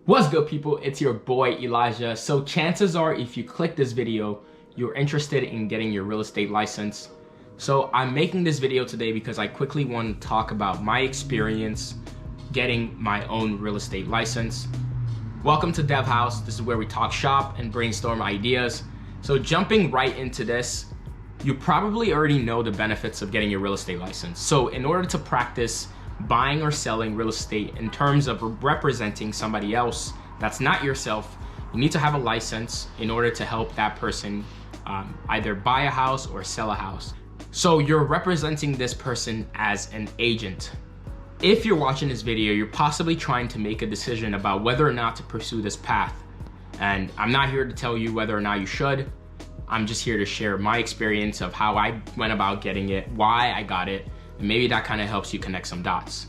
What's good, people? It's your boy Elijah. So chances are if you click this video, you're interested in getting your real estate license. So I'm making this video today because I quickly want to talk about my experience getting my own real estate license. Welcome to Dev House. This is where we talk shop and brainstorm ideas. So jumping right into this, you probably already know the benefits of getting your real estate license. So in order to practice buying or selling real estate in terms of representing somebody else that's not yourself, you need to have a license in order to help that person either buy a house or sell a house. So you're representing this person as an agent. If you're watching this video, you're possibly trying to make a decision about whether or not to pursue this path. And I'm not here to tell you whether or not you should. I'm just here to share my experience of how I went about getting it, why I got it, and maybe that kind of helps you connect some dots.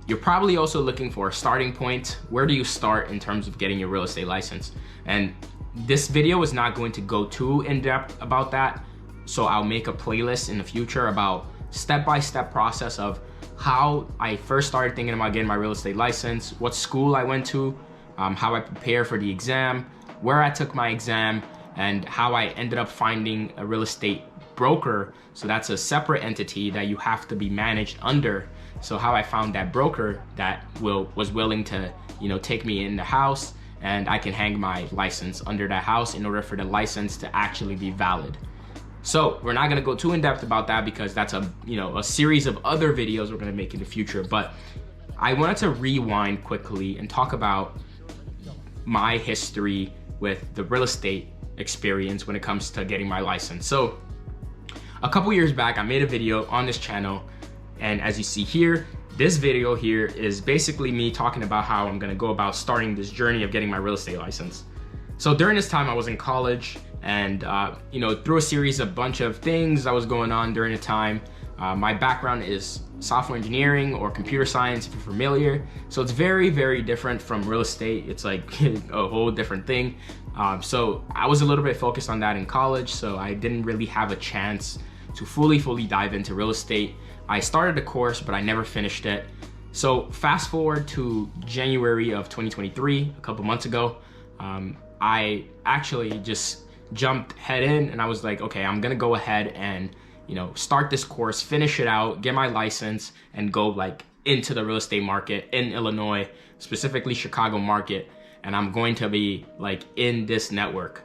You're probably also looking for a starting point. Where do you start in terms of getting your real estate license? And this video is not going to go too in-depth about that. So I'll make a playlist in the future about step-by-step process of how I first started thinking about getting my real estate license, what school I went to, how I prepared for the exam, where I took my exam, and how I ended up finding a real estate broker. So that's a separate entity that you have to be managed under. So how I found that broker that was willing to, take me in the house, and I can hang my license under that house in order for the license to actually be valid. So we're not gonna go too in depth about that because that's a series of other videos we're gonna make in the future. But I wanted to rewind quickly and talk about my history with the real estate experience when it comes to getting my license. So a couple years back, I made a video on this channel, and as you see here, this video here is basically me talking about how I'm gonna go about starting this journey of getting my real estate license. So during this time, I was in college, and through a series of bunch of things that was going on during the time, my background is software engineering or computer science, if you're familiar. So it's very, very different from real estate. It's like a whole different thing. So I was a little bit focused on that in college, so I didn't really have a chance to fully dive into real estate. I started the course, but I never finished it. So fast forward to January of 2023, a couple months ago, I actually just jumped head in, and I was like, okay, I'm gonna go ahead and start this course, finish it out, get my license, and go into the real estate market in Illinois, specifically Chicago market, and I'm going to be in this network.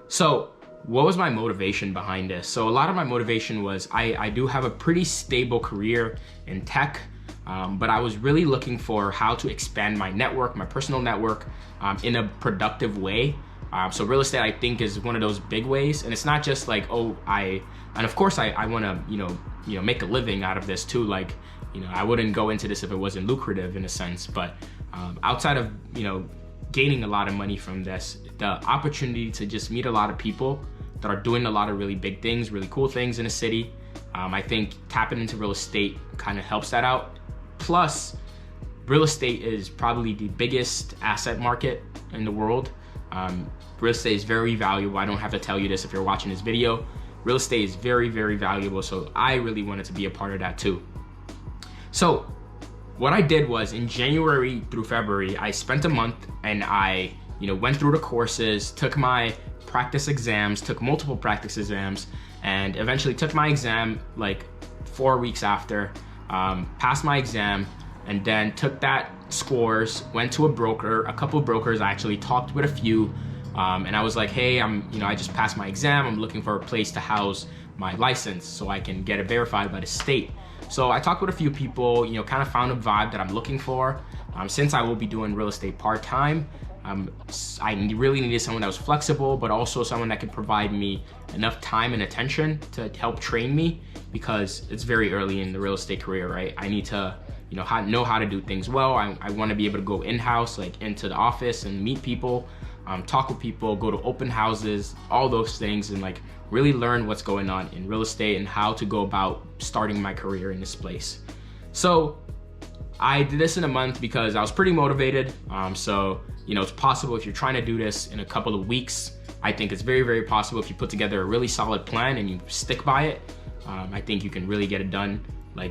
So what was my motivation behind this? So a lot of my motivation was I do have a pretty stable career in tech, but I was really looking for how to expand my network, my personal network, in a productive way. So real estate, I think, is one of those big ways, and it's not just and of course I want to make a living out of this too. I wouldn't go into this if it wasn't lucrative in a sense, but outside of gaining a lot of money from this, the opportunity to just meet a lot of people that are doing a lot of really big things, really cool things in a city, I think tapping into real estate kind of helps that out. Plus, real estate is probably the biggest asset market in the world. Real estate is very valuable. I don't have to tell you this if you're watching this video. Real estate is very, very valuable, so I really wanted to be a part of that too. So what I did was, in January through February, I spent a month and I went through the courses, took my practice exams, took multiple practice exams, and eventually took my exam 4 weeks after, passed my exam, and then took that scores, went to a couple of brokers. I actually talked with a few, and I was like, hey, I just passed my exam. I'm looking for a place to house my license so I can get it verified by the state. So I talked with a few people, kind of found a vibe that I'm looking for. Since I will be doing real estate part-time, I really needed someone that was flexible, but also someone that could provide me enough time and attention to help train me, because it's very early in the real estate career, right? I need to know how to do things well. I want to be able to go in-house, into the office and meet people, talk with people, go to open houses, all those things, and really learn what's going on in real estate and how to go about starting my career in this place. So I did this in a month because I was pretty motivated. So it's possible if you're trying to do this in a couple of weeks. I think it's very, very possible if you put together a really solid plan and you stick by it. I think you can really get it done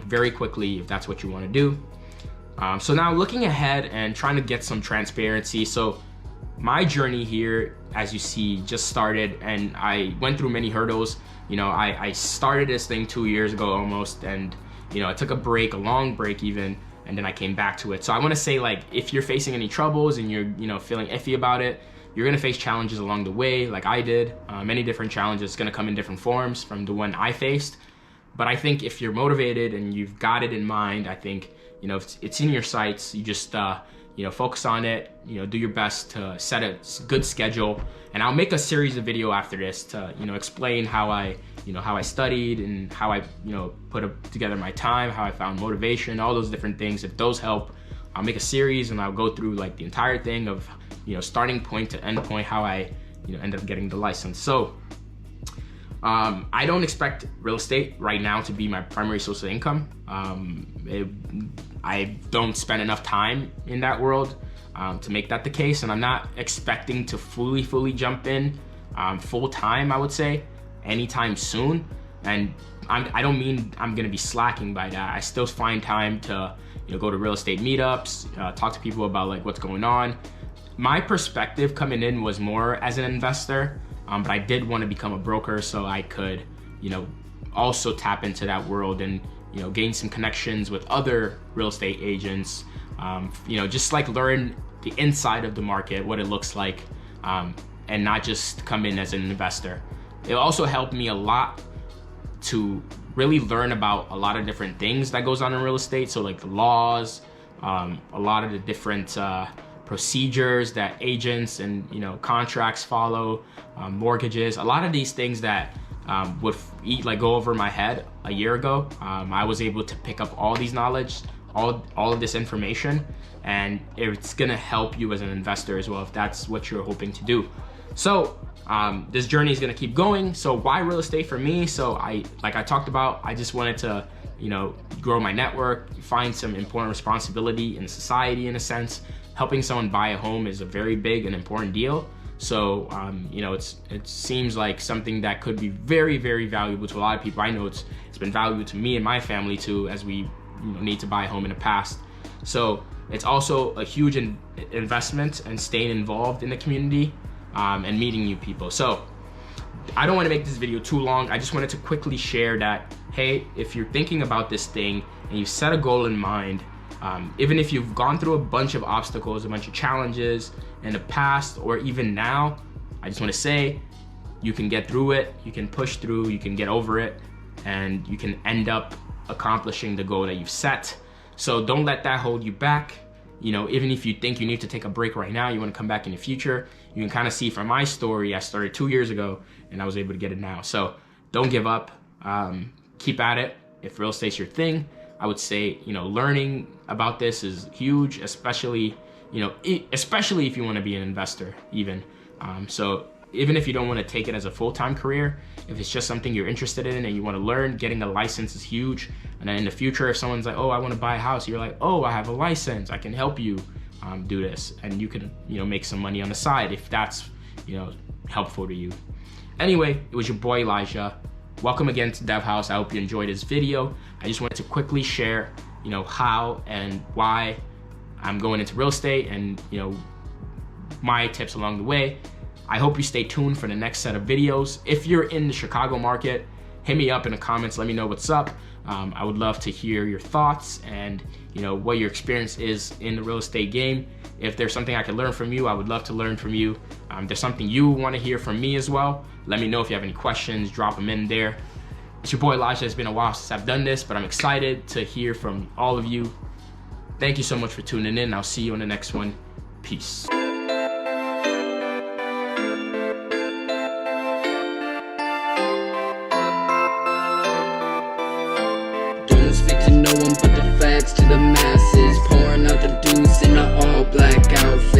very quickly if that's what you want to do. So now looking ahead and trying to get some transparency. So my journey here, as you see, just started, and I went through many hurdles. You know, I started this thing 2 years ago almost, and you know, I took a break, a long break even, and then I came back to it. So I want to say, like, if you're facing any troubles and you're, you know, feeling iffy about it, you're gonna face challenges along the way, like I did. Many different challenges. It's gonna come in different forms from the one I faced. But I think if you're motivated and you've got it in mind, I think, you know, if it's in your sights, you just you know, focus on it, you know, do your best to set a good schedule. And I'll make a series of video after this to, you know, explain how I studied and how I, you know, put together my time, how I found motivation, all those different things. If those help, I'll make a series and I'll go through like the entire thing of, you know, starting point to end point, how I, you know, ended up getting the license. So I don't expect real estate right now to be my primary source of income. I don't spend enough time in that world to make that the case, and I'm not expecting to fully jump in full time, I would say, anytime soon. And I don't mean I'm gonna be slacking by that. I still find time to, you know, go to real estate meetups, talk to people about like what's going on. My perspective coming in was more as an investor, but I did want to become a broker so I could, you know, also tap into that world and, you know, gain some connections with other real estate agents, you know, just like learn the inside of the market, what it looks like, and not just come in as an investor. It also helped me a lot to really learn about a lot of different things that goes on in real estate. So like the laws, a lot of the different procedures that agents and, you know, contracts follow, mortgages, a lot of these things that would go over my head a year ago. I was able to pick up all these knowledge, all of this information, and it's gonna help you as an investor as well if that's what you're hoping to do. So this journey is gonna keep going. So why real estate for me? So like I talked about, I just wanted to, you know, grow my network, find some important responsibility in society in a sense. Helping someone buy a home is a very big and important deal. So, you know, it seems like something that could be very valuable to a lot of people. I know it's been valuable to me and my family too, as we, you know, need to buy a home in the past. So it's also a huge investment and staying involved in the community and meeting new people. So I don't want to make this video too long. I just wanted to quickly share that, hey, if you're thinking about this thing and you set a goal in mind, even if you've gone through a bunch of obstacles, a bunch of challenges in the past or even now, I just want to say you can get through it, you can push through, you can get over it, and you can end up accomplishing the goal that you've set. So don't let that hold you back. You know, even if you think you need to take a break right now, you want to come back in the future, you can kind of see from my story, I started 2 years ago and I was able to get it now. So don't give up, keep at it. If real estate's your thing, I would say, you know, learning about this is huge, especially, you know, especially if you want to be an investor even. So even if you don't want to take it as a full-time career, if it's just something you're interested in and you want to learn, getting a license is huge. And then in the future, if someone's like, oh, I want to buy a house, you're like, oh, I have a license, I can help you do this. And you can, you know, make some money on the side if that's, you know, helpful to you. Anyway, it was your boy Elijah. Welcome again to Dev House. I hope you enjoyed this video. I just wanted to quickly share, you know, how and why I'm going into real estate and, you know, my tips along the way. I hope you stay tuned for the next set of videos. If you're in the Chicago market, hit me up in the comments, let me know what's up. I would love to hear your thoughts and, you know, what your experience is in the real estate game. If there's something I can learn from you, I would love to learn from you. If there's something you want to hear from me as well, let me know. If you have any questions, drop them in there. It's your boy Elijah. It's been a while since I've done this, but I'm excited to hear from all of you. Thank you so much for tuning in. I'll see you on the next one. Peace. Don't speak to no one but the facts to the masses. Pouring out the deuce in the all black outfit.